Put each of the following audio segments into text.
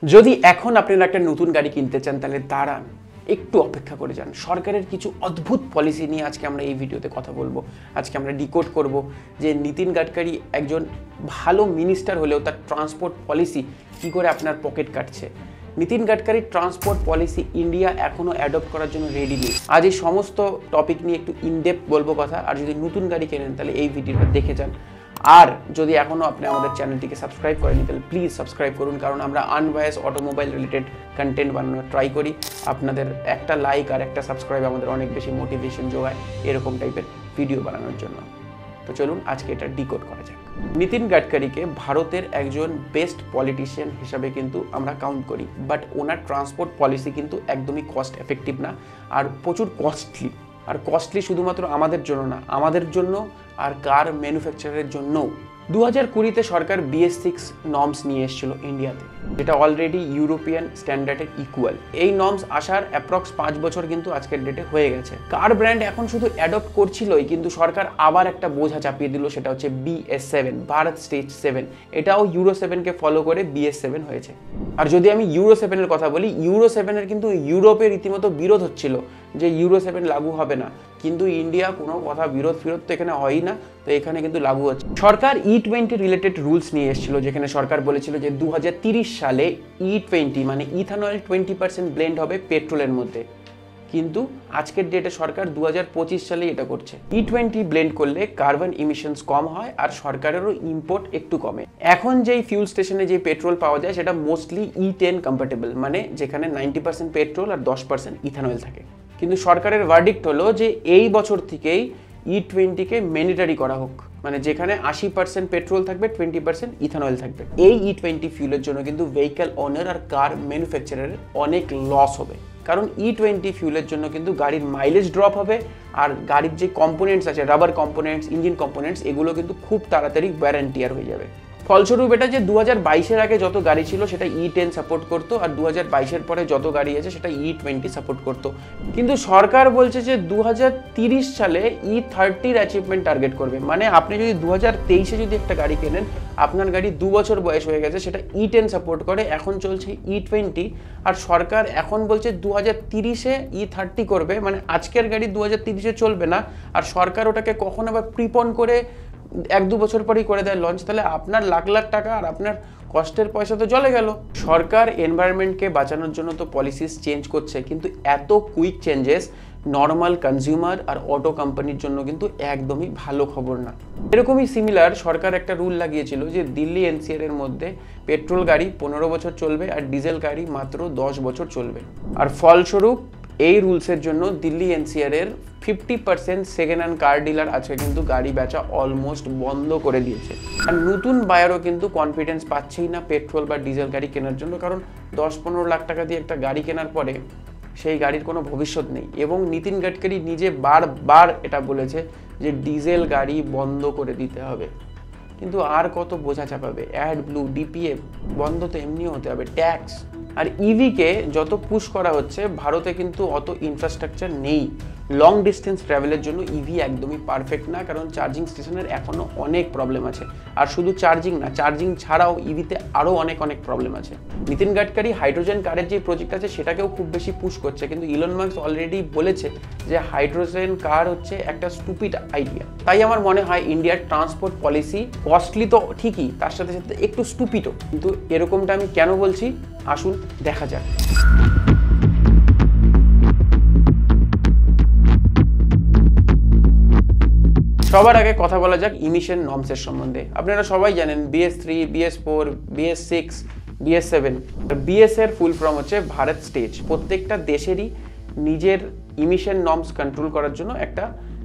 যদি এখন আপনারা একটা নতুন গাড়ি কিনতে চান তাহলে দাঁড়ান, একটু অপেক্ষা করে যান। সরকারের কিছু অদ্ভুত পলিসি নিয়ে আজকে আমরা এই ভিডিওতে কথা বলবো। আজকে আমরা ডিকোড করব যে নীতিন গাডকারি একজন ভালো মিনিস্টার হলেও তার ট্রান্সপোর্ট পলিসি কী করে আপনার পকেট কাটছে। নীতিন গাডকারির ট্রান্সপোর্ট পলিসি ইন্ডিয়া এখনও অ্যাডপ্ট করার জন্য রেডি নেই। আজ এই সমস্ত টপিক নিয়ে একটু ইনডেপথ বলবো কথা। আর যদি নতুন গাড়ি কেনেন তাহলে এই ভিডিওটা দেখে যান। আর যদি এখনও আপনি আমাদের চ্যানেলটিকে সাবস্ক্রাইব করেনি তাহলে প্লিজ সাবস্ক্রাইব করুন, কারণ আমরা আনবায়াস অটোমোবাইল রিলেটেড কন্টেন্ট বানানোর ট্রাই করি। আপনাদের একটা লাইক আর একটা সাবস্ক্রাইব আমাদের অনেক বেশি মোটিভেশন যোগায় এরকম টাইপের ভিডিও বানানোর জন্য। তো চলুন আজকে এটা ডিকোড করা যাক। নীতিন গাডকারিকে ভারতের একজন বেস্ট পলিটিশিয়ান হিসাবে কিন্তু আমরা কাউন্ট করি, বাট ওনার ট্রান্সপোর্ট পলিসি কিন্তু একদমই কস্ট এফেক্টিভ না, আর প্রচুর কস্টলি। আর কস্টলি শুধুমাত্র আমাদের জন্য না, আমাদের জন্য আর কার ম্যানুফ্যাকচারের জন্যও। 2020-তে সরকার BS6 নর্মস নিয়ে এসেছিল ইন্ডিয়াতে, যেটা অলরেডি ইউরোপিয়ান স্ট্যান্ডার্ডের ইকুয়াল। এই নর্মস আসার অ্যাপ্রক্স 5 বছর কিন্তু আজকের ডেটে হয়ে গেছে। কার ব্র্যান্ড এখন শুধু অ্যাডপ্ট করছিলই, কিন্তু সরকার আবার একটা বোঝা চাপিয়ে দিল, সেটা হচ্ছে BS7, ভারত স্টেজ 7। এটাও ইউরো 7কে ফলো করে BS7 হয়েছে। আর যদি আমি ইউরো 7-এর কথা বলি, ইউরো 7-এর কিন্তু ইউরোপে রীতিমতো বিরোধ হচ্ছিল যে ইউরো 7 লাগু হবে না, কিন্তু ইন্ডিয়া কোনো কথা বিরোধ তো এখানে হয়ই না, তো এখানে কিন্তু লাগু হচ্ছে। সরকার E20 রিলেটেড রুলস নিয়ে এসেছিল, যেখানে সরকার বলেছিল যে 2030 সালে E20 মানে ইথানল 20% ব্লেন্ড হবে পেট্রোলের মধ্যে। কিন্তু আজকের ডেটে সরকার 2025 সালে এটা করছে। E20 ব্লেন্ড করলে কার্বন ইমিশনস কম হয় আর সরকারেরও ইম্পোর্ট একটু কমে। এখন যেই ফিউল স্টেশনে যে পেট্রোল পাওয়া যায় সেটা মোস্টলি E10 কম্প্যাটেবল, মানে যেখানে 90% পেট্রোল আর 10% ইথানল থাকে। কিন্তু সরকারের ভার্ডিক্ট হলো যে এই বছর থেকেই E20-কে ম্যান্ডেটরি করা হোক, মানে যেখানে 80% পেট্রোল থাকবে, 20% ইথানল থাকবে। এই E20 ফিউলের জন্য কিন্তু ভেহিক্যাল ওনার আর কার ম্যানুফ্যাকচারারের অনেক লস হবে, কারণ E20 ফিউলের জন্য কিন্তু গাড়ির মাইলেজ ড্রপ হবে, আর গাড়ির যে কম্পোনেন্টস আছে, রাবার কম্পোনেন্টস, ইঞ্জিন কম্পোনেন্টস, এগুলো কিন্তু খুব তাড়াতাড়ি ওয়ারেন্টিয়ার হয়ে যাবে। ফলস্বরূপ এটা যে 2022-এর আগে যত গাড়ি ছিল সেটা E10 সাপোর্ট করতো, আর 2022-এর পরে যত গাড়ি আছে সেটা E20 সাপোর্ট করতো। কিন্তু সরকার বলছে যে 2030 সালে E30-র অ্যাচিভমেন্ট টার্গেট করবে। মানে আপনি যদি 2023-এ যদি একটা গাড়ি কেনেন, আপনার গাড়ি 2 বছর বয়স হয়ে গেছে, সেটা E10 সাপোর্ট করে, এখন চলছে E20, আর সরকার এখন বলছে 2030-এ E30 করবে। মানে আজকের গাড়ি 2030-এ চলবে না, আর সরকার ওটাকে কখন আবার প্রিপন করে 1-2 বছর পরেই করে দেয় লঞ্চ। তাহলে আপনার লাখ লাখ টাকা আর আপনার কষ্টের পয়সা তো চলে গেল। সরকার এনভায়রনমেন্টকে বাঁচানোর জন্য তো পলিসিস চেঞ্জ করছে, কিন্তু এত কুইক চেঞ্জেস নর্মাল কনজিউমার আর অটো কোম্পানির জন্য কিন্তু একদমই ভালো খবর না। এরকমই সিমিলার সরকার একটা রুল লাগিয়েছিল যে দিল্লি NCR এর মধ্যে পেট্রোল গাড়ি 15 বছর চলবে আর ডিজেল গাড়ি মাত্র 10 বছর চলবে। আর ফলস্বরূপ এই রুলসের জন্য দিল্লি NCR এর 50% সেকেন্ড হ্যান্ড কার ডিলার আজকে কিন্তু গাড়ি বেচা অলমোস্ট বন্ধ করে দিয়েছে। আর নতুন বায়ারও কিন্তু কনফিডেন্স পাচ্ছেই না পেট্রোল বা ডিজেল গাড়ি কেনার জন্য, কারণ 10-15 লাখ টাকা দিয়ে একটা গাড়ি কেনার পরে সেই গাড়ির কোনো ভবিষ্যৎ নেই। এবং নীতিন গাডকারি নিজে বারবার এটা বলেছে যে ডিজেল গাড়ি বন্ধ করে দিতে হবে, কিন্তু আর কত বোঝা চাপাবে? অ্যাড ব্লু, DPF বন্ধ তো এমনিও হতে হবে, ট্যাক্স। আর ইভিকে যত পুশ করা হচ্ছে, ভারতে কিন্তু অত ইনফ্রাস্ট্রাকচার নেই লং ডিস্টেন্স ট্রাভেলের জন্য। ইভি একদমই পারফেক্ট না, কারণ চার্জিং স্টেশনের এখনও অনেক প্রবলেম আছে। আর শুধু চার্জিং না, চার্জিং ছাড়াও ইভিতে আরও অনেক প্রবলেম আছে। নীতিন গাডকারি হাইড্রোজেন কারের যে প্রজেক্ট আছে সেটাকেও খুব বেশি পুশ করছে, কিন্তু ইলন মাস্ক অলরেডি বলেছে যে হাইড্রোজেন কার হচ্ছে একটা স্টুপিড আইডিয়া। তাই আমার মনে হয় ইন্ডিয়ার ট্রান্সপোর্ট পলিসি কস্টলি তো ঠিকই, তার সাথে সাথে একটু স্টুপিডও। কিন্তু এরকমটা আমি কেন বলছি আসুন দেখা যাক। সবার আগে কথা বলা যাক ইমিশন নর্মসের সম্বন্ধে। আপনারা সবাই জানেন BS3, BS4, BS6, BS7। BS এর ফুল ফর্ম হচ্ছে ভারত স্টেজ। প্রত্যেকটা দেশেরই নিজের ইমিশন নর্মস কন্ট্রোল করার জন্য একটা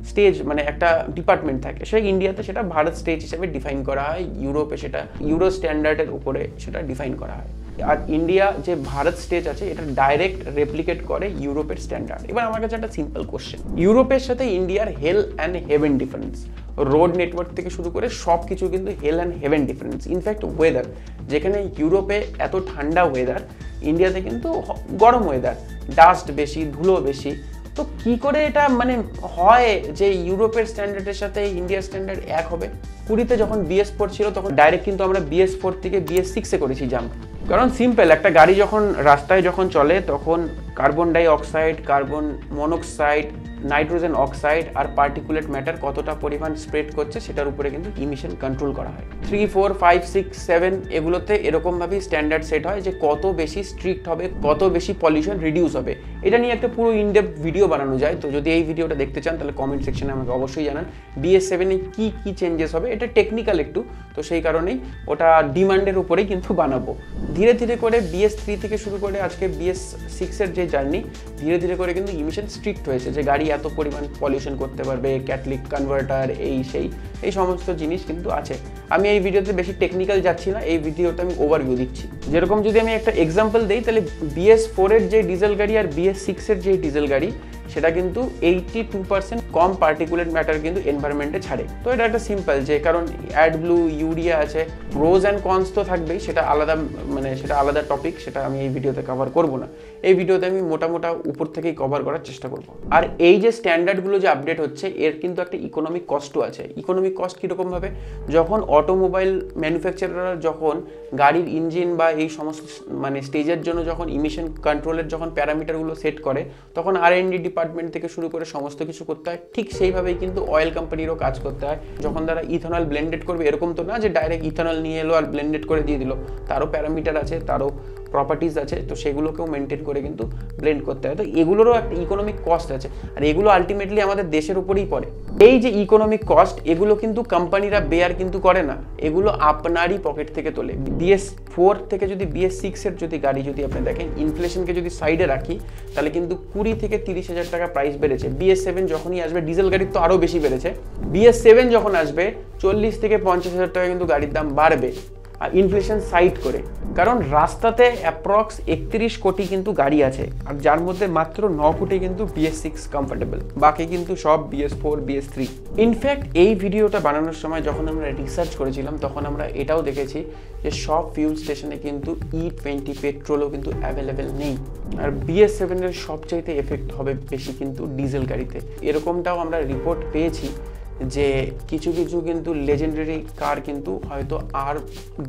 স্টেজ মানে একটা ডিপার্টমেন্ট থাকে। সেই ইন্ডিয়াতে সেটা ভারত স্টেজ হিসেবে ডিফাইন করা হয়, ইউরোপে সেটা ইউরো স্ট্যান্ডার্ডের উপরে সেটা ডিফাইন করা হয়। আর ইন্ডিয়া যে ভারত স্টেজ আছে এটা ডাইরেক্ট রেপ্লিকেট করে ইউরোপের স্ট্যান্ডার্ড। এবার আমার কাছে একটা সিম্পল কোশ্চেন, ইউরোপের সাথে ইন্ডিয়ার hell and heaven difference. Road network থেকে শুরু করে সব কিছু কিন্তু hell and heaven difference. In fact weather, যেখানে ইউরোপে এত ঠান্ডা ওয়েদার, ইন্ডিয়াতে কিন্তু গরম ওয়েদার, ডাস্ট বেশি, ধুলো বেশি। তো কি করে এটা মানে হয় যে ইউরোপের স্ট্যান্ডার্ডের সাথে ইন্ডিয়ার স্ট্যান্ডার্ড এক হবে? 20-তে যখন BS4 ছিল তখন ডাইরেক্ট কিন্তু আমরা BS4 থেকে BS6-এ করেছি জাম্প। কারণ সিম্পল, একটা গাড়ি যখন রাস্তায় যখন চলে তখন carbon dioxide, carbon monoxide, nitrogen oxide আর পার্টিকুলেট ম্যাটার কতটা পরিমাণ স্প্রেড করছে সেটার উপরে কিন্তু ইমিশন কন্ট্রোল করা হয়। 3, 4, 5, 6, 7 এগুলোতে এরকমভাবেই স্ট্যান্ডার্ড সেট হয় যে কত বেশি স্ট্রিক্ট হবে, কত বেশি পলিউশন রিডিউস হবে। এটা নিয়ে একটা পুরো ইনডেপথ ভিডিও বানানো যায়, তো যদি এই ভিডিওটা দেখতে চান তাহলে কমেন্ট সেকশনে আমাকে অবশ্যই জানান BS7 এ কী কী চেঞ্জেস হবে। এটা টেকনিক্যাল একটু, তো সেই কারণেই ওটা ডিমান্ডের উপরেই কিন্তু বানাবো। ধীরে ধীরে করে BS3 থেকে শুরু করে আজকে BS6 এর যে জার্নি, ধীরে ধীরে করে কিন্তু ইমিশন স্ট্রিক্ট হয়েছে যে গাড়ি এত পরিমাণ পলিউশন করতে পারবে, ক্যাটালিক কনভার্টার, এই সমস্ত জিনিস কিন্তু আছে। আমি এই ভিডিওতে বেশি টেকনিক্যাল যাচ্ছি না, এই ভিডিওতে আমি ওভারভিউ দিচ্ছি। যেরকম যদি আমি একটা এক্সাম্পল দিই, তাহলে BS4 এর যে ডিজেল গাড়ি আর BS6 এর যে ডিজেল গাড়ি, সেটা কিন্তু 82% কম পার্টিকুলেট ম্যাটার কিন্তু এনভায়রনমেন্টে ছাড়ে। তো এটা একটা সিম্পল, যে কারণ অ্যাডব্লু, ইউরিয়া আছে, প্রোজ অ্যান্ড কনস তো থাকবেই, সেটা আলাদা টপিক, সেটা আমি এই ভিডিওতে কভার করব না। এই ভিডিওতে আমি মোটা উপর থেকেই কভার করার চেষ্টা করব। আর এই যে স্ট্যান্ডার্ডগুলো যে আপডেট হচ্ছে, এর কিন্তু একটা ইকোনমিক কস্টও আছে। ইকোনমিক কস্ট কীরকমভাবে, যখন অটোমোবাইল ম্যানুফ্যাকচারাররা যখন গাড়ির ইঞ্জিন বা এই সমস্ত স্টেজের জন্য যখন ইমিশন কন্ট্রোলের যখন প্যারামিটারগুলো সেট করে, তখন R&D ডিপার্টমেন্ট থেকে শুরু করে সমস্ত কিছু করতে হয়। ঠিক সেইভাবেই কিন্তু অয়েল কোম্পানিরও কাজ করতে হয়। যখন তারা ইথানল ব্লেন্ডেড করবে, এরকম তো না যে ডাইরেক্ট ইথানল নিয়ে এলো আর ব্লেন্ডেড করে দিয়ে দিল, তারও প্যারামিটার আছে, তারও প্রপার্টিজ আছে, তো সেগুলোকেও মেনটেন করে কিন্তু ব্লেন্ড করতে হয়। তো এগুলোরও একটা ইকোনমিক কস্ট আছে, আর এগুলো আলটিমেটলি আমাদের দেশের উপরেই পড়ে। এই যে ইকোনমিক কস্ট, এগুলো কিন্তু কোম্পানিরা বেয়ার কিন্তু করে না, এগুলো আপনারই পকেট থেকে তোলে। BS4 থেকে যদি BS6 এর যদি গাড়ি যদি আপনি দেখেন, ইনফ্লেশনকে যদি সাইডে রাখি, তাহলে কিন্তু 20 থেকে 30 হাজার টাকা প্রাইস বেড়েছে। BS7 যখনই আসবে, ডিজেল গাড়ির তো আরও বেশি বেড়েছে। BS7 যখন আসবে, 40 থেকে 50 হাজার টাকা কিন্তু গাড়ির দাম বাড়বে, আর ইনফ্লেশন সাইড করে। কারণ রাস্তাতে অ্যাপ্রক্স 31 কোটি কিন্তু গাড়ি আছে, আর যার মধ্যে মাত্র 9 কোটি কিন্তু BS6 কমফোর্টেবল, বাকি কিন্তু সব BS4, BS3। ইনফ্যাক্ট এই ভিডিওটা বানানোর সময় যখন আমরা রিসার্চ করেছিলাম, তখন আমরা এটাও দেখেছি যে সব ফিউল স্টেশনে কিন্তু E20 পেট্রোলও কিন্তু অ্যাভেলেবেল নেই। আর BS7 এর সবচাইতে এফেক্ট হবে বেশি কিন্তু ডিজেল গাড়িতে। এরকমটাও আমরা রিপোর্ট পেয়েছি যে কিছু কিন্তু লেজেন্ডারি কার কিন্তু হয়তো আর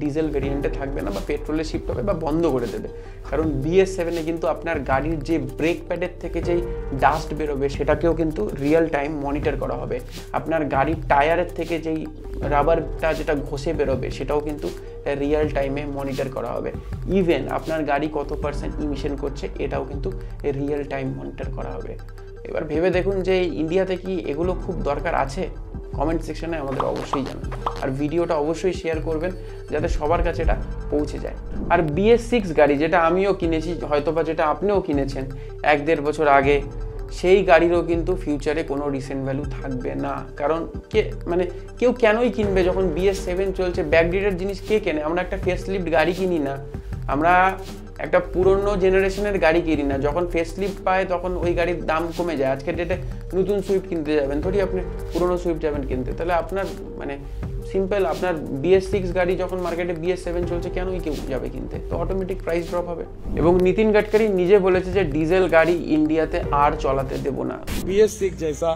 ডিজেল ভেরিয়েন্টে থাকবে না, বা পেট্রোলে শিফট হবে বা বন্ধ করে দেবে। কারণ BS7 এ কিন্তু আপনার গাড়ির যে ব্রেক প্যাডের থেকে যেই ডাস্ট বেরোবে, সেটাকেও কিন্তু রিয়েল টাইম মনিটর করা হবে। আপনার গাড়ির টায়ারের থেকে যেই রাবারটা যেটা ঘষে বেরোবে, সেটাও কিন্তু রিয়েল টাইমে মনিটর করা হবে। ইভেন আপনার গাড়ি কত পার্সেন্ট ইমিশন করছে, এটাও কিন্তু রিয়েল টাইম মনিটর করা হবে। এবার ভেবে দেখুন যে ইন্ডিয়াতে কি এগুলো খুব দরকার আছে? কমেন্ট সেকশনে আমাদের অবশ্যই জানান, আর ভিডিওটা অবশ্যই শেয়ার করবেন যাতে সবার কাছে এটা পৌঁছে যায়। আর BS6 গাড়ি যেটা আমিও কিনেছি, হয়তোবা যেটা আপনিও কিনেছেন 1-1.5 বছর আগে, সেই গাড়িরও কিন্তু ফিউচারে কোনো রিসেন্ট ভ্যালু থাকবে না। কারণ কেউ কেনই কিনবে যখন BS7 চলছে? ব্যাকডেটেড জিনিস কে কেনে? আমরা একটা ফেসলিফট গাড়ি কিনি না, আমরা একটা পুরনো জেনারেশনের গাড়ি কিনি না। যখন ফেসলিফট পায় তখন ওই গাড়ির দাম কমে যায়। আজকের ডেটে নতুন সুইফট কিনতে যাবেন, থোড়ি আপনি পুরনো সুইফট যাবেন কিনতে, তাহলে আপনার সিম্পল, আপনার BS6 গাড়ি যখন মার্কেটে BS7 চলছে, কেনই কেউ যাবে কিনতে? তো অটোমেটিক প্রাইস ড্রপ হবে। এবং নীতিন গাডকারি নিজে বলেছে যে ডিজেল গাড়ি ইন্ডিয়াতে আর চলাতে দেব না। BS6 जैसा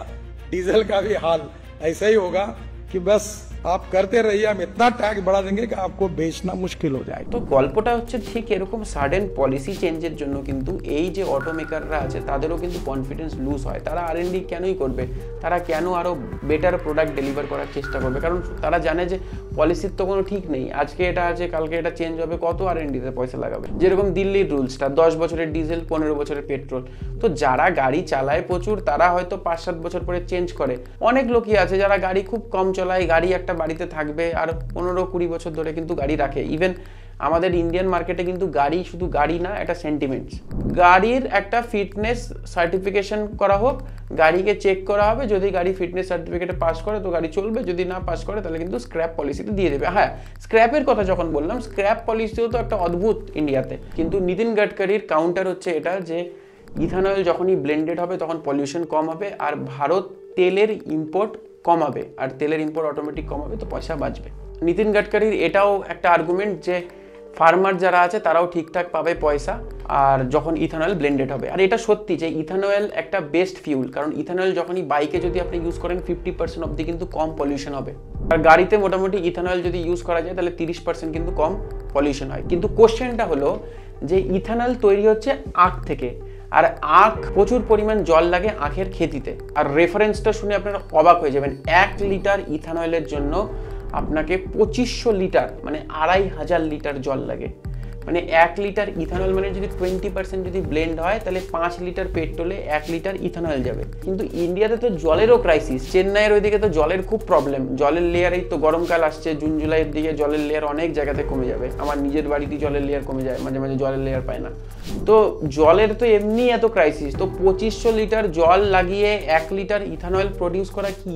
डीजल का भी हाल ऐसा ही होगा कि बस आप करते रहिए, हम इतना टैक्स बढ़ा देंगे कि आपको बेचना मुश्किल हो जाए। তো গল্পটা হচ্ছে ঠিক এরকম। সাডেন পলিসি চেঞ্জের জন্য কিন্তু এই যে অটোমেকাররা আছে, তাদেরও কিন্তু কনফিডেন্স লুজ হয়। তারা R&D কেনই করবে? তারা কেন আরও বেটার প্রোডাক্ট ডেলিভার করার চেষ্টা করবে? কারণ তারা জানে যে পলিসির তো কোনো ঠিক নেই, আজকে এটা আছে, কালকে এটা চেঞ্জ হবে, কত R&Dতে পয়সা লাগাবে? যেরকম দিল্লির রুলসটা 10 বছরের ডিজেল, 15 বছরের পেট্রোল। তো যারা গাড়ি চালায় প্রচুর, তারা হয়তো 5-7 বছর পরে চেঞ্জ করে। অনেক লোকই আছে যারা গাড়ি খুব কম চালায়, গাড়ি একটা বাড়িতে থাকবে আর 15-20 বছর ধরে কিন্তু গাড়ি রাখে। ইভেন আমাদের ইন্ডিয়ান মার্কেটে কিন্তু গাড়ি শুধু গাড়ি না, একটা সেন্টিমেন্টস। গাড়ির একটা ফিটনেস সার্টিফিকেশন করা হোক, গাড়িকে চেক করা হবে, যদি গাড়ি ফিটনেস সার্টিফিকেটে পাস করে তো গাড়ি চলবে, যদি না পাস করে তাহলে কিন্তু স্ক্র্যাপ পলিসিতে দিয়ে দেবে। হ্যাঁ, স্ক্র্যাপের কথা যখন বললাম, স্ক্র্যাপ পলিসিও তো একটা অদ্ভুত ইন্ডিয়াতে। কিন্তু নীতিন গাডকারির কাউন্টার হচ্ছে এটা যে ইথানল যখনই ব্লেন্ডেড হবে তখন পলিউশন কম হবে, আর ভারত তেলের ইম্পোর্ট কমাবে, আর তেলের ইম্পোর্ট অটোমেটিক কমাবে, তো পয়সা বাঁচবে। নীতিন গাডকারির এটাও একটা আর্গুমেন্ট যে ফার্মার যারা আছে তারাও ঠিকঠাক পাবে পয়সা, আর যখন ইথানয়েল ব্লেন্ডেড হবে। আর এটা সত্যি যে ইথানয়েল একটা বেস্ট ফিউল, কারণ ইথানয়েল যখনই বাইকে যদি আপনি ইউজ করেন 50% অবধি কিন্তু কম পলিউশন হবে। আর গাড়িতে মোটামুটি ইথানয়েল যদি ইউজ করা যায় তাহলে 30% কিন্তু কম পলিউশন হয়। কিন্তু কোশ্চেনটা হলো যে ইথানয়েল তৈরি হচ্ছে আখ থেকে, আর আখ প্রচুর পরিমাণ জল লাগে আখের খেতিতে। আর রেফারেন্সটা শুনে আপনারা অবাক হয়ে যাবেন, 1 লিটার ইথানয়েলের জন্য আপনাকে 2500 লিটার মানে 2500 লিটার জল লাগে। মানে 1 লিটার ইথানয়েল মানে যদি 20% যদি ব্লেন্ড হয় তাহলে 5 লিটার পেট্রোলে 1 লিটার ইথানয়েল যাবে। কিন্তু ইন্ডিয়াতে তো জলেরও ক্রাইসিস, চেন্নাইয়ের ওইদিকে তো জলের খুব প্রবলেম। জলের লেয়ারেই তো গরমকাল আসছে, জুন জুলাইয়ের দিকে জলের লেয়ার অনেক জায়গাতে কমে যাবে। আমার নিজের বাড়িতে জলের লেয়ার কমে যায়, মাঝে মাঝে জলের লেয়ার পায় না। তো জলের তো এমনি এত ক্রাইসিস, তো 2500 লিটার জল লাগিয়ে 1 লিটার ইথানয়েল প্রডিউস করা কি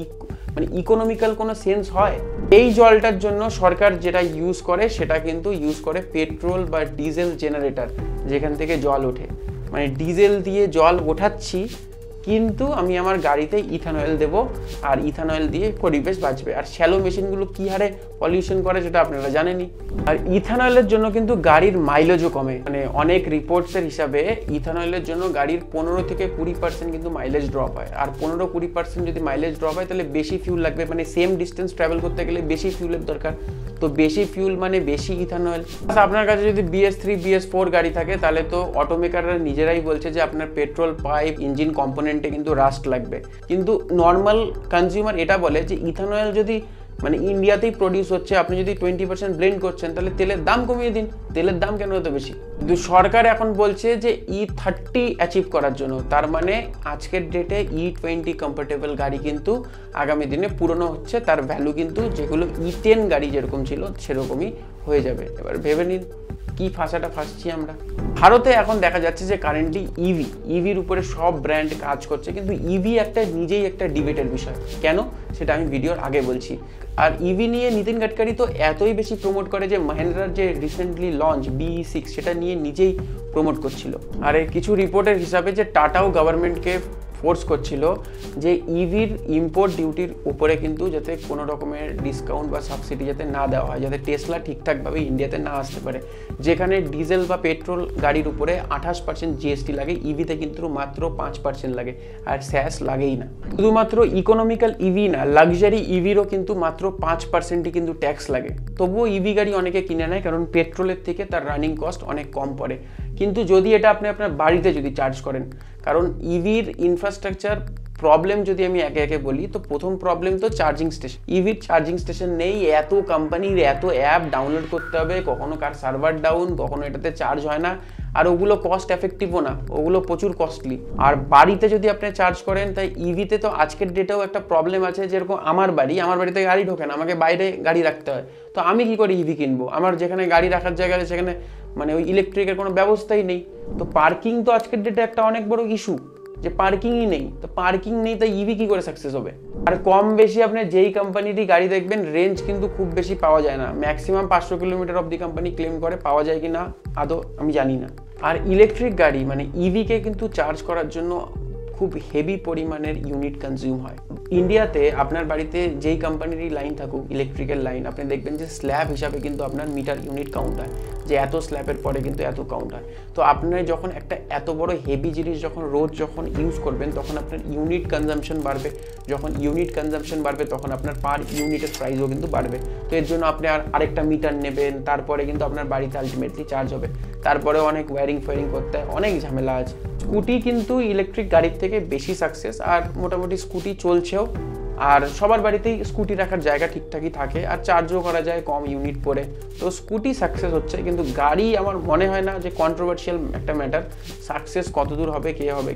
মানে ইকোনমিক্যাল কোনো সেন্স হয়? এই জলটার জন্য সরকার যেটা ইউজ করে সেটা কিন্তু ইউজ করে পেট্রোল বা ডিজেল জেনারেটর, যেখান থেকে জল ওঠে। মানে ডিজেল দিয়ে জল ওঠাচ্ছি, কিন্তু আমি আমার গাড়িতে ইথানয়েল দেবো, আর ইথানয়েল দিয়ে পরিবেশ বাঁচবে। আর শ্যালো মেশিনগুলো কী হারে পলিউশন করে সেটা আপনারা জানেনই। আর ইথানয়েলের জন্য কিন্তু গাড়ির মাইলেজও কমে। মানে অনেক রিপোর্টসের হিসাবে ইথানয়েলের জন্য গাড়ির 15 থেকে 20% কিন্তু মাইলেজ ড্রপ হয়। আর 15-20% যদি মাইলেজ ড্রপ হয় তাহলে বেশি ফিউল লাগবে, মানে সেম ডিস্টেন্স ট্রাভেল করতে গেলে বেশি ফিউলের দরকার। তো বেশি ফিউল মানে বেশি ইথানয়েল। আপনার কাছে যদি BS3 BS4 গাড়ি থাকে তাহলে তো অটোমেকাররা নিজেরাই বলছে যে আপনার পেট্রোল পাইপ ইঞ্জিন কম্পোনেন্টে কিন্তু রাস্ট লাগবে। কিন্তু নর্মাল কনজিউমার এটা বলে যে ইথানয়েল যদি মানে ইন্ডিয়াতেই প্রডিউস হচ্ছে, আপনি যদি 20% ব্লেন্ড করছেন তাহলে তেলের দাম কমিয়ে দিন। তেলের দাম কেন এত বেশি? কিন্তু সরকার এখন বলছে যে E30 অ্যাচিভ করার জন্য, তার মানে আজকের ডেটে E20 কমফোর্টেবল গাড়ি কিন্তু আগামী দিনে পুরনো হচ্ছে, তার ভ্যালু কিন্তু যেগুলো E10 গাড়ি যেরকম ছিল সেরকমই হয়ে যাবে। এবার ভেবে নিন কি ফাঁসাটা ফাঁসছি আমরা। ভারতে এখন দেখা যাচ্ছে যে কারেন্টলি ইভির উপরে সব ব্র্যান্ড কাজ করছে, কিন্তু ইভি একটা নিজেই একটা ডিবেটের বিষয়। কেন সেটা আমি ভিডিওর আগে বলছি। আর ইভি নিয়ে নীতিন গাডকারি তো এতই বেশি প্রমোট করে যে মহেন্দ্রার যে রিসেন্টলি লঞ্চ BE6 সেটা নিয়ে নিজেই প্রমোট করছিল। আর এই কিছু রিপোর্টের হিসাবে যে টাটাও গভর্নমেন্টকে ফোর্স করছিল যে ইভির ইম্পোর্ট ডিউটির উপরে কিন্তু যাতে কোনো রকমের ডিসকাউন্ট বা সাবসিডি যাতে না দেওয়া হয়, যাতে টেসলা ঠিকঠাকভাবে ইন্ডিয়াতে না আসতে পারে। যেখানে ডিজেল বা পেট্রোল গাড়ির উপরে 28% GST লাগে, ইভিতে কিন্তু মাত্র 5% লাগে, আর স্যাস লাগেই না। শুধুমাত্র ইকোনমিক্যাল ইভি না, লাক্সারি ইভিরও কিন্তু মাত্র 5%ই কিন্তু ট্যাক্স লাগে। তবুও ইভি গাড়ি অনেকে কিনে নেয়, কারণ পেট্রোলের থেকে তার রানিং কস্ট অনেক কম পড়ে। কিন্তু যদি এটা আপনি আপনার বাড়িতে যদি চার্জ করেন, কারণ ইভির ইনফ্রাস্ট্রাকচার প্রবলেম যদি আমি একে একে বলি, তো প্রথম প্রবলেম তো চার্জিং স্টেশন। ইভির চার্জিং স্টেশন নেই, এত কোম্পানির এত অ্যাপ ডাউনলোড করতে হবে, কখনো কার সার্ভার ডাউন, কখনো এটাতে চার্জ হয় না। আর ওগুলো কস্ট এফেক্টিভও না, ওগুলো প্রচুর কস্টলি। আর বাড়িতে যদি আপনি চার্জ করেন, তাই ইভিতে তো আজকের ডেটেও একটা প্রবলেম আছে। যেরকম আমার বাড়িতে গাড়ি ঢোকে না, আমাকে বাইরে গাড়ি রাখতে হয়। তো আমি কি করে ইভি কিনবো? আমার যেখানে গাড়ি রাখার জায়গা আছে সেখানে মানে ওই ইলেকট্রিকের কোনো ব্যবস্থাই নেই। তো পার্কিং তো আজকের ডেটে একটা অনেক বড় ইস্যু, যে পার্কিংই নেই। তো পার্কিং নেই, তাই ইভি কি করে সাকসেস হবে? আর কম বেশি আপনি যেই কোম্পানিরই গাড়ি দেখবেন, রেঞ্জ কিন্তু খুব বেশি পাওয়া যায় না। ম্যাক্সিমাম 500 কিলোমিটার অব্দি কোম্পানি ক্লেম করে, পাওয়া যায় কি না আদৌ আমি জানি না। আর ইলেকট্রিক গাড়ি মানে ইভিকে কিন্তু চার্জ করার জন্য খুব হেভি পরিমাণের ইউনিট কনজিউম হয়। ইন্ডিয়াতে আপনার বাড়িতে যেই কোম্পানিরই লাইন থাকুক, ইলেকট্রিক্যাল লাইন, আপনি দেখবেন যে স্ল্যাব হিসাবে কিন্তু আপনার মিটার ইউনিট কাউন্ট হয়, যে এত স্ল্যাবের পরে কিন্তু এত কাউন্ট হয়। তো আপনার যখন একটা এত বড় হেভি জিনিস যখন রোজ যখন ইউজ করবেন, তখন আপনার ইউনিট কনজাম্পশন বাড়বে। যখন ইউনিট কনজাম্পশন বাড়বে তখন আপনার পার ইউনিটের প্রাইসও কিন্তু বাড়বে। তো এর জন্য আপনি আরেকটা মিটার নেবেন, তারপরে কিন্তু আপনার বাড়িতে আলটিমেটলি চার্জ হবে। তারপরে অনেক ওয়্যারিং করতে হয়, অনেক ঝামেলা আছে। স্কুটি কিন্তু ইলেকট্রিক গাড়ির থেকে বেশি সাকসেস, আর মোটামুটি স্কুটি চলছেও। আর সবার বাড়িতেই স্কুটি রাখার জায়গা ঠিকঠাকই থাকে, আর চার্জও করা যায় কম ইউনিট পরে। তো স্কুটি সাকসেস হচ্ছে, কিন্তু গাড়ি আমার মনে হয় না যে কন্ট্রোভার্সিয়াল একটা ম্যাটার। সাকসেস কতদূর হবে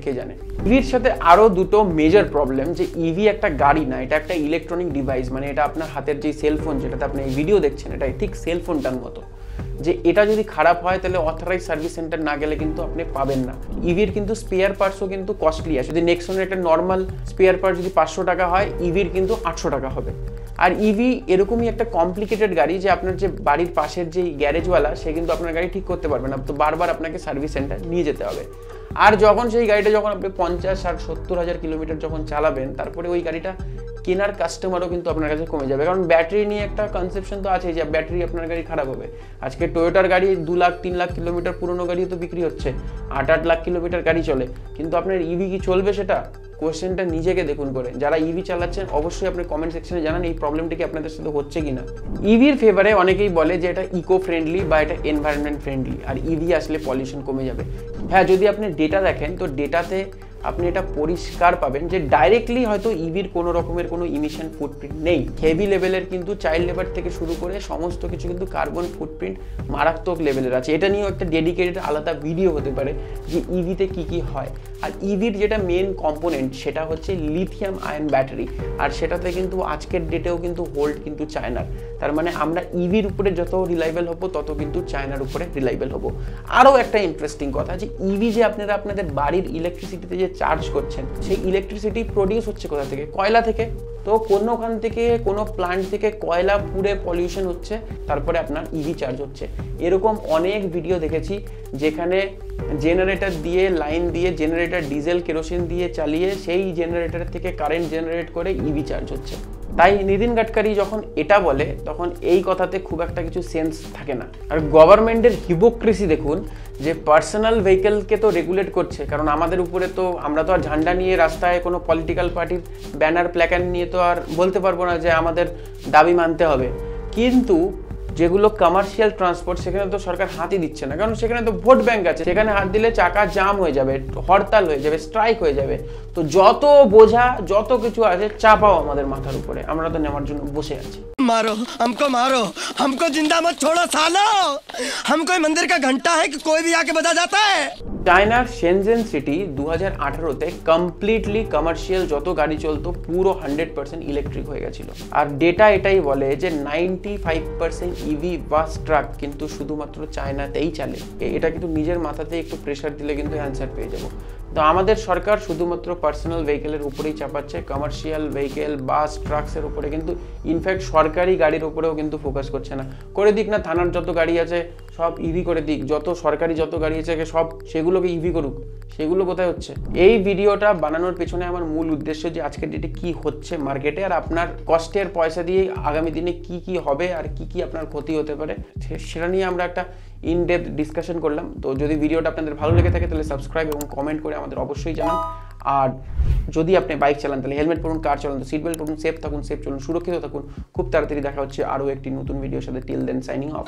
কে জানে। ইভির সাথে আরও দুটো মেজর প্রবলেম, যে ইভি একটা গাড়ি না, এটা একটা ইলেকট্রনিক ডিভাইস। মানে এটা আপনার হাতের যে সেলফোন, যেটাতে আপনি এই ভিডিও দেখছেন, এটা ঠিক সেলফোনটার মতো। যে এটা যদি খারাপ হয় তাহলে অথরাইজ সার্ভিস সেন্টার না গেলে কিন্তু আপনি পাবেন না। ইভির কিন্তু স্পেয়ার পার্টসও কিন্তু কস্টলি আছে। যদি নেক্সনের একটা নর্মাল স্পেয়ার পার্ট যদি 500 টাকা হয়, ইভির কিন্তু 800 টাকা হবে। আর ইভি এরকমই একটা কমপ্লিকেটেড গাড়ি, যে আপনার যে বাড়ির পাশের যে গ্যারেজওয়ালা, সে কিন্তু আপনার গাড়ি ঠিক করতে পারবে না, তো বারবার আপনাকে সার্ভিস সেন্টার নিয়ে যেতে হবে। আর যখন সেই গাড়িটা যখন আপনি 50 আর 70 হাজার কিলোমিটার যখন চালাবেন, তারপরে ওই গাড়িটা কেনার কাস্টমারও কিন্তু আপনার কাছে কমে যাবে। কারণ ব্যাটারি নিয়ে একটা কনসেপশন তো আছে যে ব্যাটারি আপনার গাড়ি খারাপ হবে। আজকে টয়োটার গাড়ি 2 লাখ 3 লাখ কিলোমিটার পুরনো গাড়ি তো বিক্রি হচ্ছে, 8 লাখ কিলোমিটার গাড়ি চলে, কিন্তু আপনার ইভি কি চলবে সেটা? কোয়েশ্চেনটা নিজেকে দেখুন করে। যারা ইভি চালাচ্ছেন অবশ্যই আপনি কমেন্ট সেকশনে জানান এই প্রবলেমটা কি আপনাদের সাথে হচ্ছে কিনা। ইভির ফেভারে অনেকেই বলে যে এটা ইকো ফ্রেন্ডলি বা এটা এনভায়রনমেন্ট ফ্রেন্ডলি, আর ইভি আসলে পলিউশন কমে যাবে। হ্যাঁ, যদি আপনি ডেটা দেখেন তো ডেটাতে আপনি এটা পরিষ্কার পাবেন যে ডাইরেক্টলি হয়তো ইভির কোনো রকমের কোনো ইমিশন ফুটপ্রিন্ট নেই। হেভি লেভেলের কিন্তু চাইল্ড লেবার থেকে শুরু করে সমস্ত কিছু কিন্তু কার্বন ফুটপ্রিন্ট মারাত্মক লেভেলের আছে। এটা নিয়েও একটা ডেডিকেটেড আলাদা ভিডিও হতে পারে যে ইভিতে কি কি হয়। আর ইভির যেটা মেন কম্পোনেন্ট সেটা হচ্ছে লিথিয়াম আয়ন ব্যাটারি, আর সেটাতে কিন্তু আজকের ডেটেও কিন্তু হোল্ড কিন্তু চায়নার। তার মানে আমরা ইভির উপরে যত রিলায়েবল হবো তত কিন্তু চায়নার উপরে রিলায়েবল হবো। আরও একটা ইন্টারেস্টিং কথা যে ইভি যে আপনারা আপনাদের বাড়ির ইলেকট্রিসিটিতে যে চার্জ করছেন, সেই ইলেকট্রিসিটি প্রডিউস হচ্ছে কোথা থেকে? কয়লা থেকে। তো কোনোখান থেকে কোনো প্লান্ট থেকে কয়লা পুড়ে পলিউশন হচ্ছে, তারপরে আপনার ইভি চার্জ হচ্ছে। এরকম অনেক ভিডিও দেখেছি যেখানে জেনারেটর দিয়ে লাইন দিয়ে জেনারেটর ডিজেল কেরোসিন দিয়ে চালিয়ে সেই জেনারেটর থেকে কারেন্ট জেনারেট করে ইভি চার্জ হচ্ছে। তাই নীতিন গাডকারি যখন এটা বলে তখন এই কথাতে খুব একটা কিছু সেন্স থাকে না। আর গভর্নমেন্টের হিপোক্রেসি দেখুন যে পার্সোনাল ভেহিকেলকে তো রেগুলেট করছে, কারণ আমাদের উপরে তো আমরা তো আর ঝান্ডা নিয়ে রাস্তায় কোনো পলিটিক্যাল পার্টির ব্যানার প্ল্যাকার্ড নিয়ে তো আর বলতে পারবো না যে আমাদের দাবি মানতে হবে। কিন্তু যেগুলো কমার্শিয়াল ট্রান্সপোর্ট সেখানে তো সরকার হাতই দিচ্ছে না, কারণ সেখানে তো ভোট ব্যাংক আছে। সেখানে হাত দিলে চাকা জাম হয়ে যাবে, হরতাল হয়ে যাবে, স্ট্রাইক হয়ে যাবে। তো যত বোঝা যত কিছু আছে চাপাও আমাদের মাথার উপরে, আমরা তো নেওয়ার জন্য বসে আছি। मारो हमको जिंदा मत छोड़ो सालो, हम कोई मंदिर का घंटा है कि कोई भी आके बजा जाता है। চায়নার শেনজেন সিটি 2018-তে কমপ্লিটলি কমার্শিয়াল যত গাড়ি চলতো পুরো 100% ইলেকট্রিক হয়ে গেছিল। আর ডেটা এটাই বলে যে 95% ইভি বাস ট্রাক কিন্তু শুধুমাত্র চায়নাতেই চলে। এটা কিন্তু নিজের মাথাতে একটু প্রেশার দিলে কিন্তু অ্যান্সার পেয়ে যাবো। তো আমাদের সরকার শুধুমাত্র পার্সোনাল ভেহিকেলের উপরেই চাপাচ্ছে, কমার্শিয়াল ভেহিকেল বাস ট্রাকসের উপরে কিন্তু ইনফ্যাক্ট সরকারি গাড়ির উপরেও কিন্তু ফোকাস করছে না। করে দিক না, থানার যত গাড়ি আছে সব ইভি করে দিক, যত সরকারি যত গাড়ি আছে সব সেগুলোকে ইভি করুক। সেগুলো কোথায় হচ্ছে? এই ভিডিওটা বানানোর পেছনে আমার মূল উদ্দেশ্য যে আজকের ডেটে কি হচ্ছে মার্কেটে, আর আপনার কষ্টের পয়সা দিয়ে আগামী দিনে কি কি হবে আর কি কি আপনার ক্ষতি হতে পারে সেটা নিয়ে আমরা একটা ইন ডেপথ ডিসকাশন করলাম। তো যদি ভিডিওটা আপনাদের ভালো লেগে থাকে তাহলে সাবস্ক্রাইব এবং কমেন্ট করে আমাদের অবশ্যই জানান। আর যদি আপনি বাইক চালান তাহলে হেলমেট পরুন, কার চালান তো সিট বেল্ট পরুন, সেফ থাকুন, সেফ চলুন, সুরক্ষিত থাকুন। খুব তাড়াতাড়ি দেখা হচ্ছে আরও একটি নতুন ভিডিওর সাথে। Till then signing of.